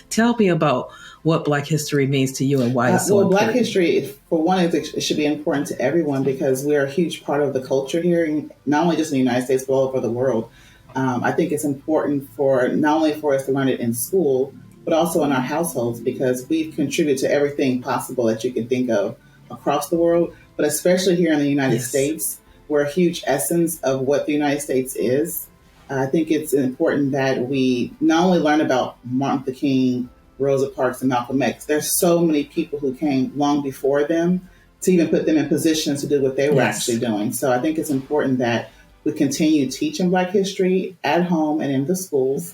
Tell me about what Black history means to you and why it's so Well, Black important. history, for one, it should be important to everyone because we are a huge part of the culture here, not only just in the United States, but all over the world. I think it's important for not only for us to learn it in school, but also in our households because we've contributed to everything possible that you can think of across the world, but especially here in the United Yes. States, we're a huge essence of what the United States is. I think it's important that we not only learn about Martin Luther King, Rosa Parks, and Malcolm X. There's so many people who came long before them to even put them in positions to do what they were actually Yes. doing. So I think it's important that we continue teaching Black history at home and in the schools,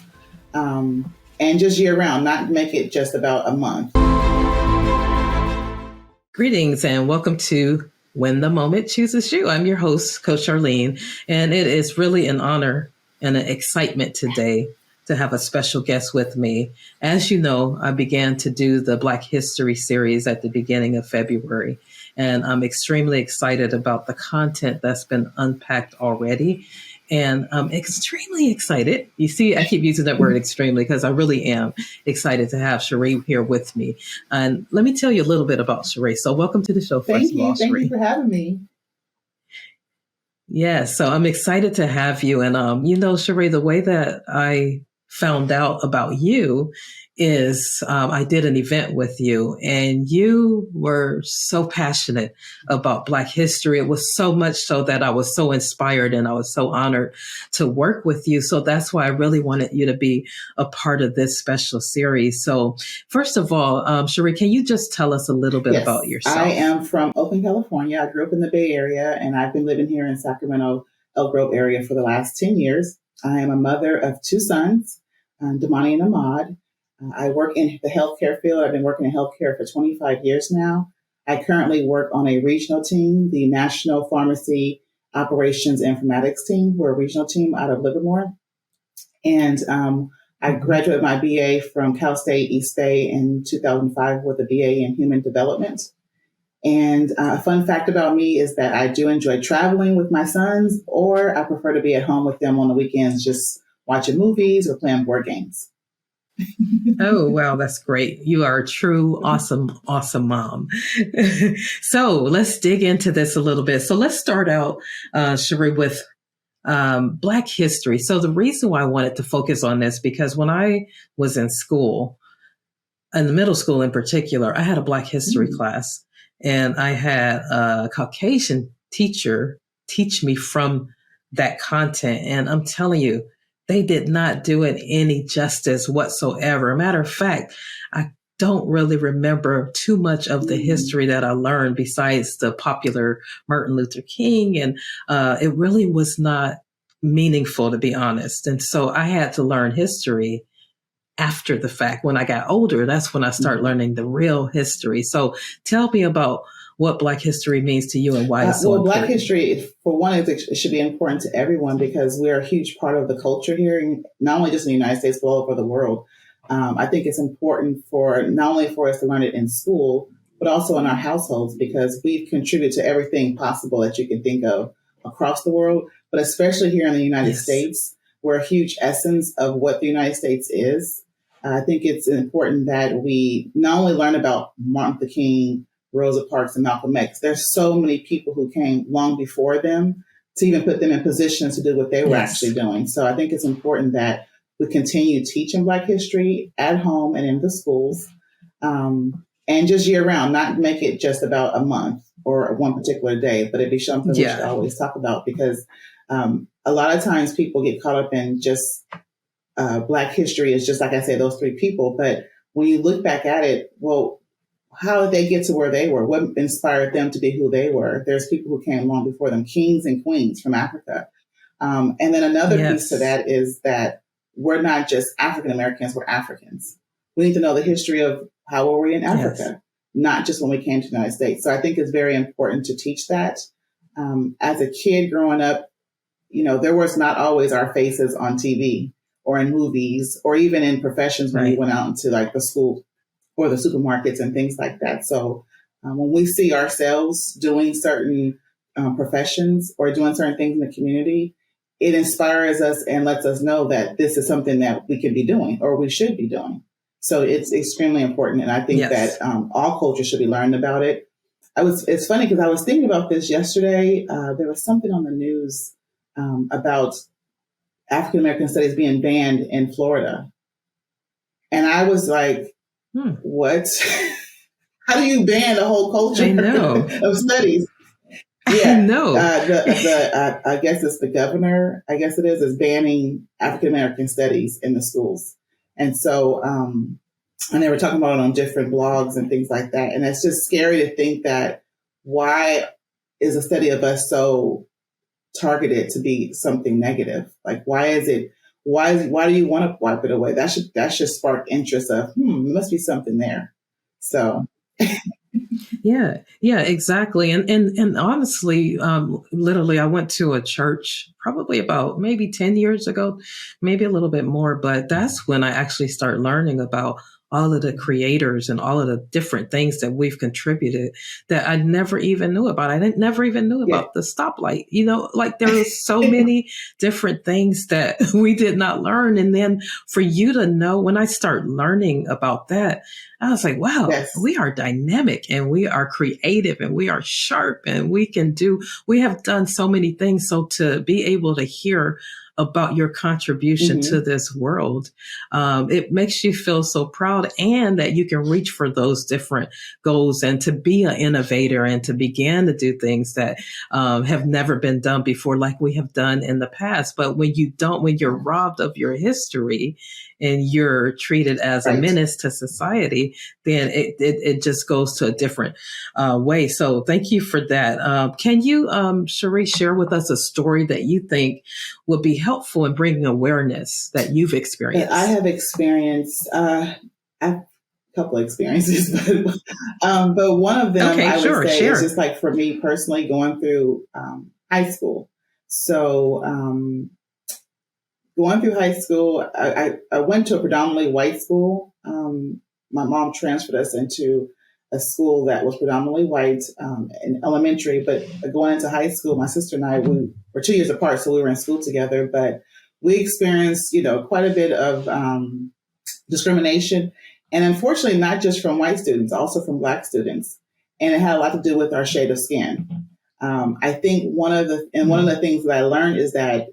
and just year round, not make it just about a month. Greetings and welcome to When the Moment Chooses You. I'm your host, Coach Charlene, and it is really an honor and an excitement today to have a special guest with me. As you know, I began to do the Black History series at the beginning of February, and I'm extremely excited about the content that's been unpacked already. And I'm extremely excited. You see, I keep using that word extremely because I really am excited to have Cherie here with me. And let me tell you a little bit about Cherie. So, welcome to the show, first Thank of all, you. Thank you Cherie. for having me. Yeah, so I'm excited to have you. And, Cherie, the way that I found out about you is I did an event with you, and you were so passionate about Black history. It was so much so that I was so inspired and I was so honored to work with you. So that's why I really wanted you to be a part of this special series. So, first of all, Cherie, can you just tell us a little bit about Yes, I yourself? am from Oakland, California. I grew up in the Bay Area and I've been living here in Sacramento, Elk Grove area for the last 10 years. I am a mother of two sons, Damani and Ahmad. I work in the healthcare field. I've been working in healthcare for 25 years now. I currently work on a regional team, the National Pharmacy Operations Informatics team. We're a regional team out of Livermore. And I Mhm. graduated my BA from Cal State East Bay in 2005 with a BA in Human Development. And a fun fact about me is that I do enjoy traveling with my sons, or I prefer to be at home with them on the weekends, just watching movies or playing board games. Oh, wow, that's great. You are a true, awesome, awesome mom. So let's dig into this a little bit. So let's start out, Cherie, with Black history. So the reason why I wanted to focus on this, because when I was in school, in the middle school in particular, I had a Black history Mm. class, and I had a Caucasian teacher teach me from that content. And I'm telling you, they did not do it any justice whatsoever. Matter of fact, I don't really remember too much of the Mm. history that I learned besides the popular Martin Luther King. And it really was not meaningful, to be honest. And so I had to learn history after the fact. When I got older, that's when I started Mhm. learning the real history. So tell me about what Black history means to you and why it's so Well, Black important. history, for one, it should be important to everyone because we're a huge part of the culture here, not only just in the United States, but all over the world. I think it's important for not only for us to learn it in school, but also in our households because we've contributed to everything possible that you can think of across the world, but especially here in the United Yes. States, we're a huge essence of what the United States is. I think it's important that we not only learn about Martin Luther King, Rosa Parks, and Malcolm X. There's so many people who came long before them to even put them in positions to do what they were actually Yes. doing. So I think it's important that we continue teaching Black history at home and in the schools, and just year round, not make it just about a month or one particular day, but it be something we should Yeah. always talk about because a lot of times people get caught up in just Black history is just like I say, those three people. But when you look back at it, well, how did they get to where they were? What inspired them to be who they were? There's people who came long before them, kings and queens from Africa. And then another piece to Yes. that is that we're not just African Americans, we're Africans. We need to know the history of how were we in Yes. Africa, not just when we came to the United States. So I think it's very important to teach that. As a kid growing up, there was not always our faces on TV or in movies or even in professions when you Right. went out into like the school or the supermarkets and things like that. So when we see ourselves doing certain professions or doing certain things in the community, it inspires us and lets us know that this is something that we could be doing or we should be doing. So it's extremely important. And I think that Yes. all cultures should be learning about it. It's funny because I was thinking about this yesterday. There was something on the news about African American studies being banned in Florida. And I was like, what? How do you ban the whole culture I know. of studies? I Yeah, know. I guess it's the governor. I guess it is banning African American studies in the schools, and so and they were talking about it on different blogs and things like that. And it's just scary to think that why is a study of us so targeted to be something negative? Like why is it? Why do you want to wipe it away? That should spark interest of there must be something there. So Yeah, yeah, exactly. And honestly, literally, I went to a church probably about maybe 10 years ago, maybe a little bit more, but that's when I actually started learning about all of the creators and all of the different things that we've contributed that I never even knew about. I didn't never even knew yeah, about the stoplight. Like there was so many different things that we did not learn. And then for you to know, when I start learning about that, I was like, wow, yes, we are dynamic and we are creative and we are sharp and we have done so many things. So to be able to hear about your contribution to hmm this world, it makes you feel so proud and that you can reach for those different goals and to be an innovator and to begin to do things that have never been done before, like we have done in the past. But when you're robbed of your history and you're treated as a right. menace to society, then it just goes to a different way. So thank you for that. Can you, Cherie, share with us a story that you think would be helpful in bringing awareness that you've That I experienced? have experienced. I have a couple of experiences, but one of them Okay, I would sure, say is share. just like for me personally going through high school. So going through high school, I went to a predominantly white school. My mom transferred us into a school that was predominantly white in elementary, but going into high school, my sister and I, we were 2 years apart, so we were in school together, but we experienced, quite a bit of discrimination. And unfortunately, not just from white students, also from black students. And it had a lot to do with our shade of skin. I think one of the things that I learned is that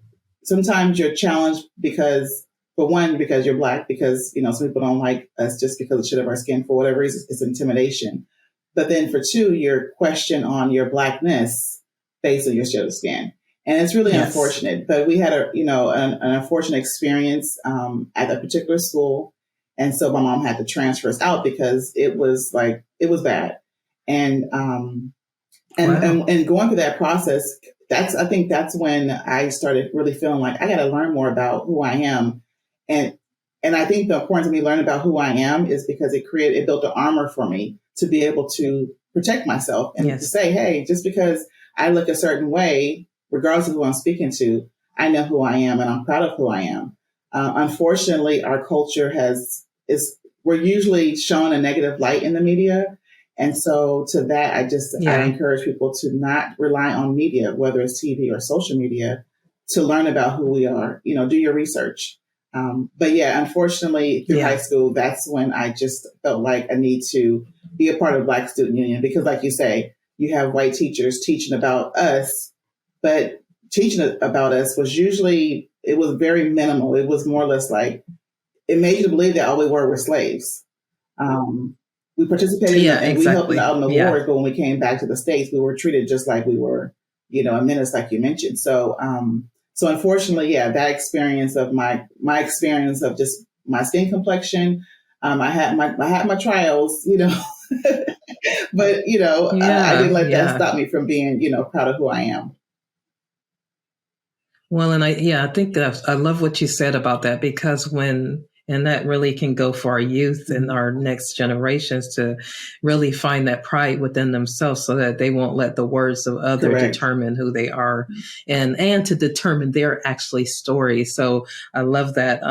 sometimes you're challenged because, for one, because you're black, because some people don't like us just because of the shade of our skin for whatever reason. It's intimidation. But then for two, you're questioned on your blackness based on your shade of skin, and it's really Yes. unfortunate. But we had an unfortunate experience at a particular school, and so my mom had to transfer us out because it was bad, and Wow. and going through that process, I think that's when I started really feeling like I got to learn more about who I am, and I think the importance of me learning about who I am is because it built an armor for me to be able to protect myself and to Yes. say, hey, just because I look a certain way, regardless of who I'm speaking to, I know who I am and I'm proud of who I am. Unfortunately, our culture is we're usually shown a negative light in the media, and so to that, I Yeah. encourage people to not rely on media, whether it's TV or social media, to learn about who we are. Do your research. But yeah, unfortunately, through high Yeah. school, that's when I just felt like I need to be a part of Black Student Union because, like you say, you have white teachers teaching about us, but teaching about us it was very minimal. It was more or less like it made you believe that all we were slaves. Um, we participated Yeah, and we helped exactly. out in the Yeah. wars, but when we came back to the States, we were treated just like we were, a menace, like you mentioned. So unfortunately, yeah, that experience of my experience of just my skin complexion, I had my trials, but I didn't Yeah. let that Yeah. stop me from being, proud of who I am. Well, and I think that I love what you said about that because and that really can go for our youth and Mhm. our next generations to really find that pride within themselves so that they won't let the words of other Correct. determine who they are and to determine their actually story. So I love that.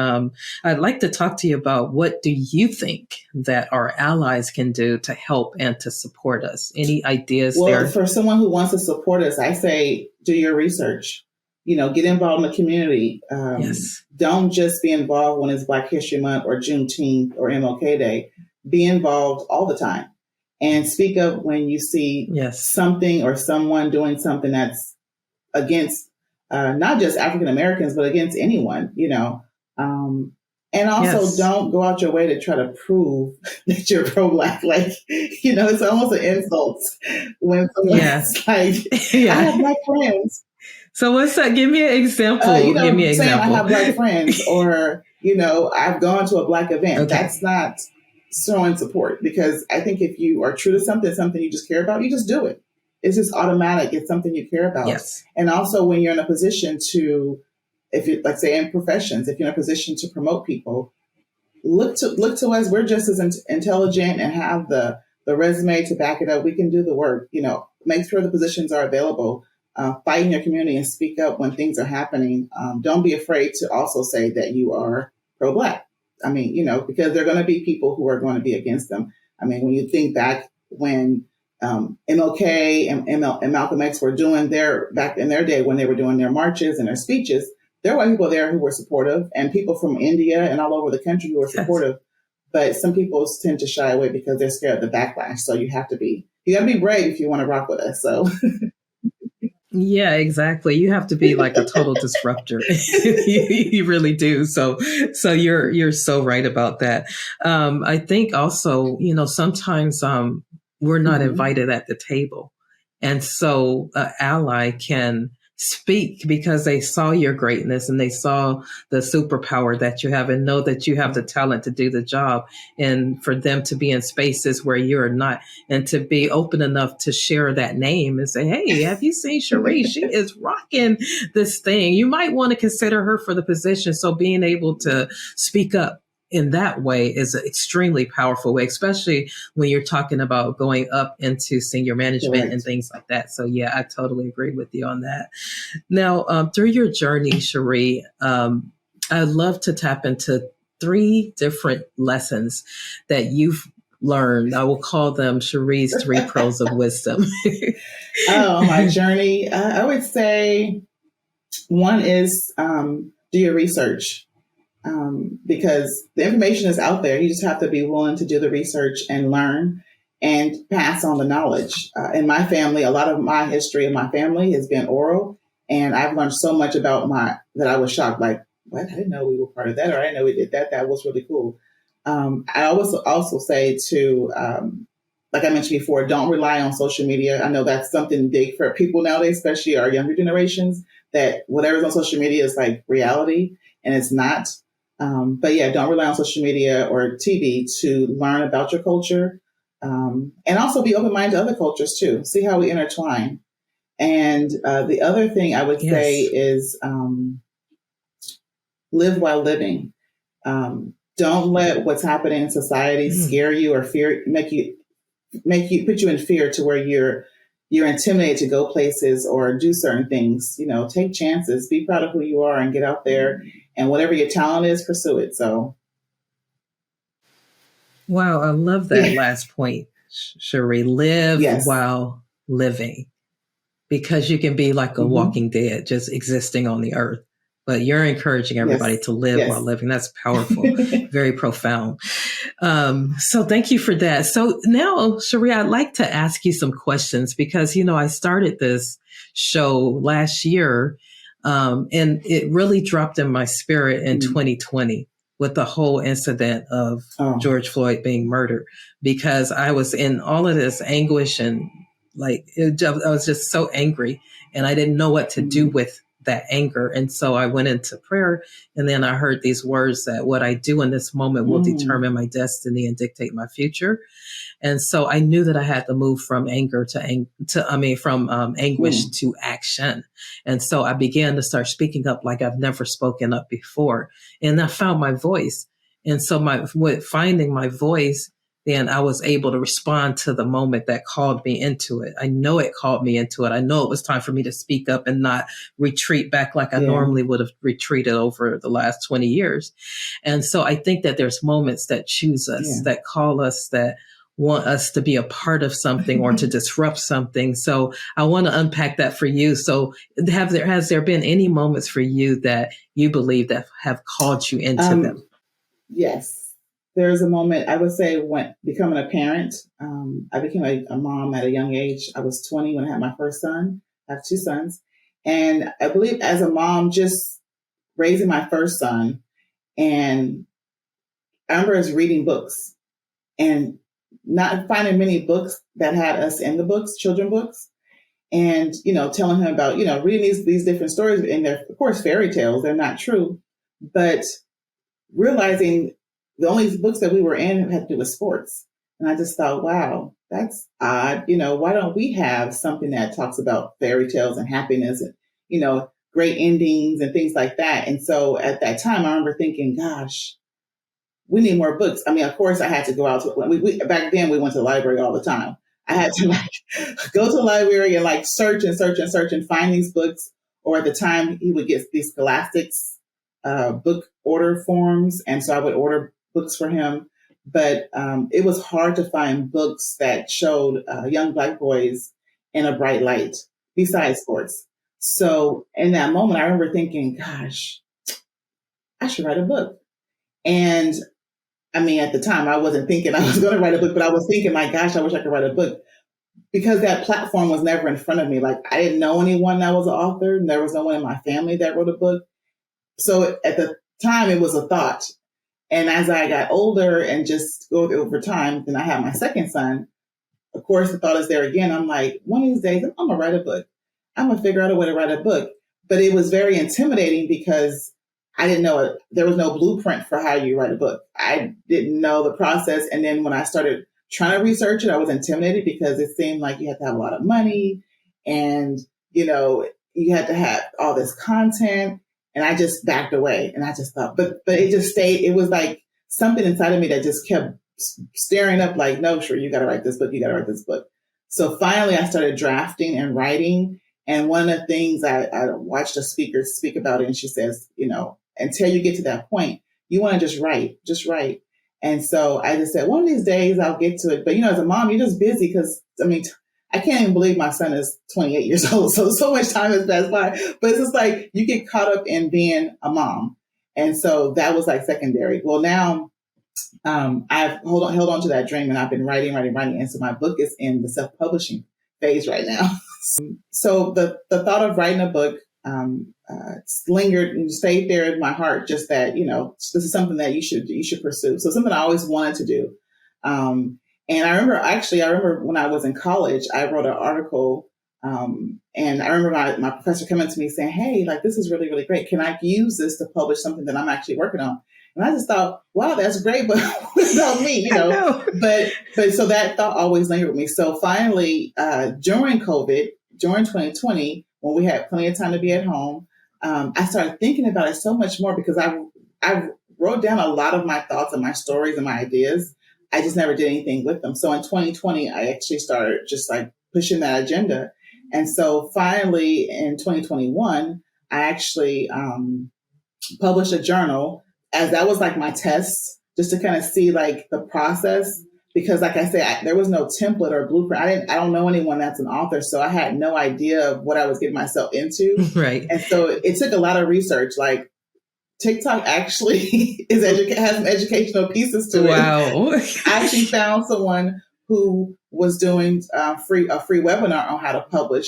I'd like to talk to you about what do you think that our allies can do to help and to support us? Any ideas Well, there? for someone who wants to support us, I say do your research. Get involved in the community. Yes. Don't just be involved when it's Black History Month or Juneteenth or MLK Day. Be involved all the time and speak up when you see Yes. something or someone doing something that's against not just African Americans, but against anyone, and also Yes. don't go out your way to try to prove that you're pro-Black. Like, it's almost an insult when someone's like, I have Black friends. So what's that? Give me an example. Give me an saying example. I have Black friends or, I've gone to a Black event. Okay. That's not showing support, because I think if you are true to something you just care about, you just do it. It's just automatic. It's something you care about. Yes. And also when you're in a position to, if you, like say in professions, if you're in a position to promote people, look to us. We're just as intelligent and have the resume to back it up. We can do the work, make sure the positions are available. Fight in your community and speak up when things are happening. Don't be afraid to also say that you are pro-Black. I mean, because there are going to be people who are going to be against them. I mean, when you think back when MLK and Malcolm X were doing back in their day when they were doing their marches and their speeches, there were people there who were supportive, and people from India and all over the country who were supportive. Yes. But some people tend to shy away because they're scared of the backlash. So you got to be brave if you want to rock with us. So. Yeah, exactly. You have to be like a total disruptor. You really do. So you're so right about that. I think also, sometimes we're not invited at the table. And so an ally can speak because they saw your greatness and they saw the superpower that you have and know that you have the talent to do the job, and for them to be in spaces where you're not, and to be open enough to share that name and say, hey, have you seen Cherie? She is rocking this thing. You might want to consider her for the position. So being able to speak up in that way is an extremely powerful way, especially when you're talking about going up into senior management and things like that. So yeah, I totally agree with you on that. Now, through your journey, Cherie, I'd love to tap into 3 different lessons that you've learned. I will call them Cherie's 3 pearls of wisdom. My journey. I would say one is do your research. Because the information is out there. You just have to be willing to do the research and learn and pass on the knowledge. In my family, a lot of my history of my family has been oral, and I've learned so much about that I was shocked. Like, what? I didn't know we were part of that, or I didn't know we did that. That was really cool. I always also say to, like I mentioned before, don't rely on social media. I know that's something big for people nowadays, especially our younger generations, that whatever's on social media is like reality, and it's not. But yeah, don't rely on social media or TV to learn about your culture. And also be open-minded to other cultures too. See how we intertwine. And the other thing I would say is live while living. Don't let what's happening in society scare you or make you put you in fear to where you're intimidated to go places or do certain things. Take chances, be proud of who you are, and get out there. And whatever your talent is, pursue it. So, wow, I love that last point, Cherie. Live while living, because you can be like a walking dead, just existing on the earth. But you're encouraging everybody to live while living. That's powerful, very profound. So thank you for that. So now, Cherie, I'd like to ask you some questions because, I started this show last year, and it really dropped in my spirit in 2020 with the whole incident of George Floyd being murdered, because I was in all of this anguish and I was just so angry, and I didn't know what to do with that anger. And so I went into prayer, and then I heard these words that what I do in this moment will determine my destiny and dictate my future. And so I knew that I had to move from anger from anguish to action. And so I began to start speaking up like I've never spoken up before. And I found my voice. And so with finding my voice, then I was able to respond to the moment that called me into it. I know it called me into it. I know it was time for me to speak up and not retreat back like I normally would have retreated over the last 20 years. And so I think that there's moments that choose us, that call us, that want us to be a part of something or to disrupt something. So I want to unpack that for you. So has there been any moments for you that you believe that have called you into them? Yes. There's a moment, I would say, when becoming a parent. I became a mom at a young age. I was 20 when I had my first son. I have two sons. And I believe as a mom, just raising my first son, and I remember us reading books and not finding many books that had us in the books, children books, and, telling him about, reading these different stories. And they're, of course, fairy tales. They're not true. But realizing the only books that we were in had to do with sports. And I just thought, wow, that's odd. Why don't we have something that talks about fairy tales and happiness and, great endings and things like that? And so at that time, I remember thinking, gosh, we need more books. I mean, of course, I had to go out to, back then we went to the library all the time. I had to go to the library and search and search and search and find these books. Or at the time, he would get these Scholastics book order forms, and so I would order books for him. But it was hard to find books that showed young Black boys in a bright light besides sports. So in that moment, I remember thinking, gosh, I should write a book. And I mean, at the time, I wasn't thinking I was going to write a book, but I was thinking, my gosh, I wish I could write a book, because that platform was never in front of me. Like, I didn't know anyone that was an author, and there was no one in my family that wrote a book. So at the time, it was a thought. And as I got older and just go over time, then I had my second son. Of course, the thought is there again. I'm like, one of these days, I'm going to write a book. I'm going to figure out a way to write a book. But it was very intimidating because I didn't know it. There was no blueprint for how you write a book. I didn't know the process. And then when I started trying to research it, I was intimidated because it seemed like you had to have a lot of money and, you had to have all this content. And I just backed away, and I just thought, but it just stayed. It was like something inside of me that just kept staring up like, no, sure, you got to write this book. You got to write this book. So finally I started drafting and writing. And one of the things I watched a speaker speak about it, and she says, until you get to that point, you want to just write. And so I just said, one of these days I'll get to it. But, as a mom, you're just busy because, I can't even believe my son is 28 years old. So much time has passed by. But it's just like you get caught up in being a mom. And so that was like secondary. Well, now I've held on to that dream, and I've been writing. And so my book is in the self-publishing phase right now. So the thought of writing a book lingered and stayed there in my heart. Just that, this is something that you should pursue. So something I always wanted to do. And I remember when I was in college, I wrote an article. And I remember my professor coming to me saying, hey, this is really, really great. Can I use this to publish something that I'm actually working on? And I just thought, wow, that's great, but what about me, But so that thought always lingered with me. So finally, during COVID, during 2020, when we had plenty of time to be at home, I started thinking about it so much more because I wrote down a lot of my thoughts and my stories and my ideas. I just never did anything with them. So in 2020, I actually started just pushing that agenda. And so finally in 2021, I actually published a journal, as that was my test, just to kind of see the process. Because like I said, there was no template or blueprint. I don't know anyone that's an author. So I had no idea of what I was getting myself into. Right. And so it took a lot of research. TikTok actually has some educational pieces to it. Wow. I actually found someone who was doing a free webinar on how to publish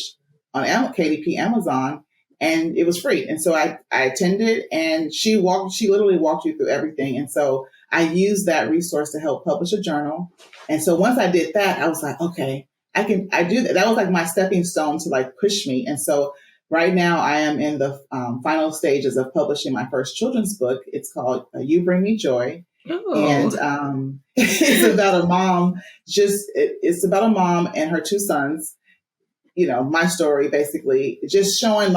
on KDP Amazon, and it was free. And so I attended, and she literally walked you through everything. And so I used that resource to help publish a journal. And so once I did that, I was like, okay, I do that. That was my stepping stone to push me. And so right now, I am in the final stages of publishing my first children's book. It's called You Bring Me Joy. Oh. And it's about a mom. It's about a mom and her two sons. My story basically, just showing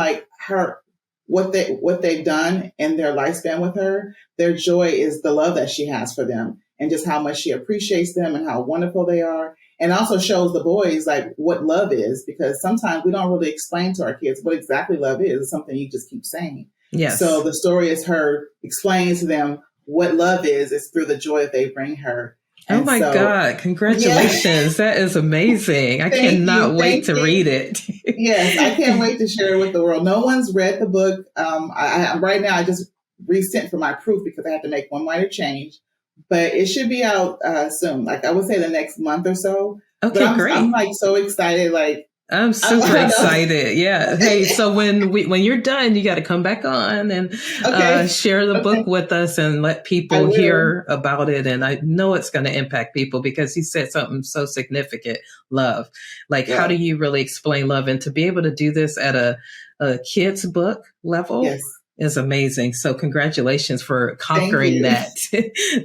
her what they've done in their lifespan with her. Their joy is the love that she has for them, and just how much she appreciates them and how wonderful they are. And also shows the boys what love is, because sometimes we don't really explain to our kids what exactly love is. It's something you just keep saying. Yes. So the story is her explaining to them what love is through the joy that they bring her. Oh And my so, God. yeah, Congratulations. That is amazing. I thank cannot you. wait Thank to you. read it. Yes, I can't wait to share it with the world. No one's read the book. Right now, I just resent for my proof because I have to make one minor change, but it should be out soon. Like I would say the next month or so. But Okay, I'm great. like so excited. Like I'm I super don't know. excited. Yeah. Hey, so when you're done, you got to come back on and Okay, share the book okay, with us and let I people will. hear about it. And I know it's going to impact people because you said something so significant, love. Like, how do Love. you really explain love? And to be able to do this at a kid's book level Yes, is amazing. So congratulations for thank conquering you. that.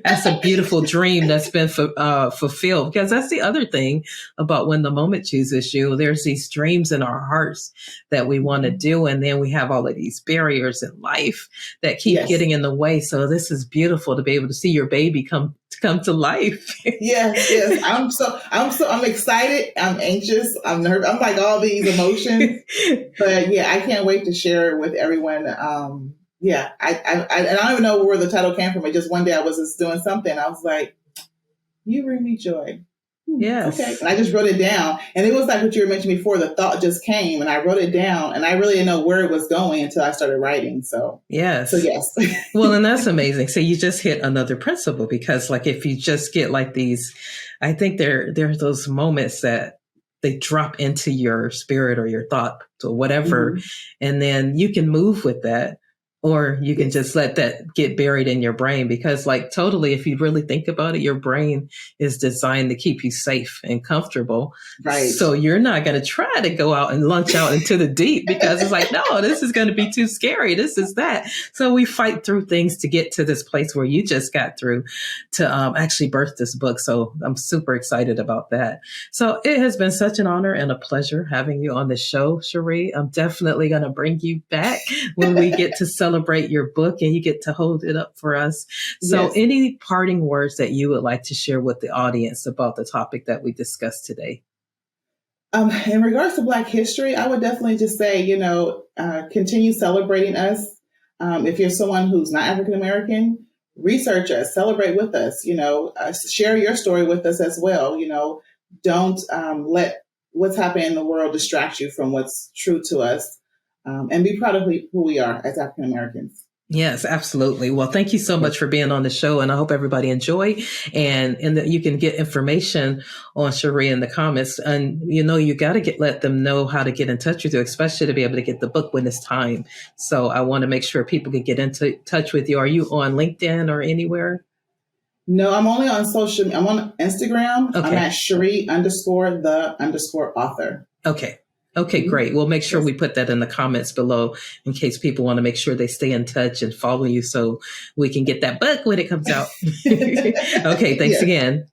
That's a beautiful dream that's been fulfilled, because that's the other thing about when the moment chooses you. There's these dreams in our hearts that we want to do. And then we have all of these barriers in life that keep Yes. getting in the way. So this is beautiful to be able to see your baby come to life. Yes, yes. I'm excited. I'm anxious. I'm nervous. I'm like all these emotions. But yeah, I can't wait to share it with everyone. Yeah, and I don't even know where the title came from. It just one day I was just doing something. I was like, "You bring me joy." Okay, Yes. and I just wrote it down, and it was like what you were mentioning before. The thought just came, and I wrote it down, and I really didn't know where it was going until I started writing. So Yes. yes, Well, and that's amazing. So you just hit another principle, because like if you just get like these, I think there's those moments that they drop into your spirit or your thought or whatever, hmm and then you can move with that, or you can yes, just let that get buried in your brain, because like totally, if you really think about it, your brain is designed to keep you safe and comfortable. right. So you're not going to try to go out and launch out into the deep, because it's like, no, this is going to be too scary. This is that. So we fight through things to get to this place where you just got through to actually birth this book. So I'm super excited about that. So it has been such an honor and a pleasure having you on the show, Cherie. I'm definitely going to bring you back when we get to celebrate your book and you get to hold it up for us. So Yes. any parting words that you would like to share with the audience about the topic that we discussed today? In regards to Black history, I would definitely just say, continue celebrating us. If you're someone who's not African American, research us, celebrate with us, share your story with us as well. Don't let what's happening in the world distract you from what's true to us, and be proud of who we are as African Americans. Yes, absolutely. Well, thank you so Yes. much for being on the show, and I hope everybody enjoy. And that you can get information on Cherie in the comments, and you got to let them know how to get in touch with you, especially to be able to get the book when it's time. So I want to make sure people can get into touch with you. Are you on LinkedIn or anywhere? No, I'm only on social. I'm on Instagram. I'm Okay. at Cherie_the_author. Okay. Okay, Mhm. great. We'll make sure Yes. we put that in the comments below in case people want to make sure they stay in touch and follow you so we can get that book when it comes out. Okay, thanks Yes. again.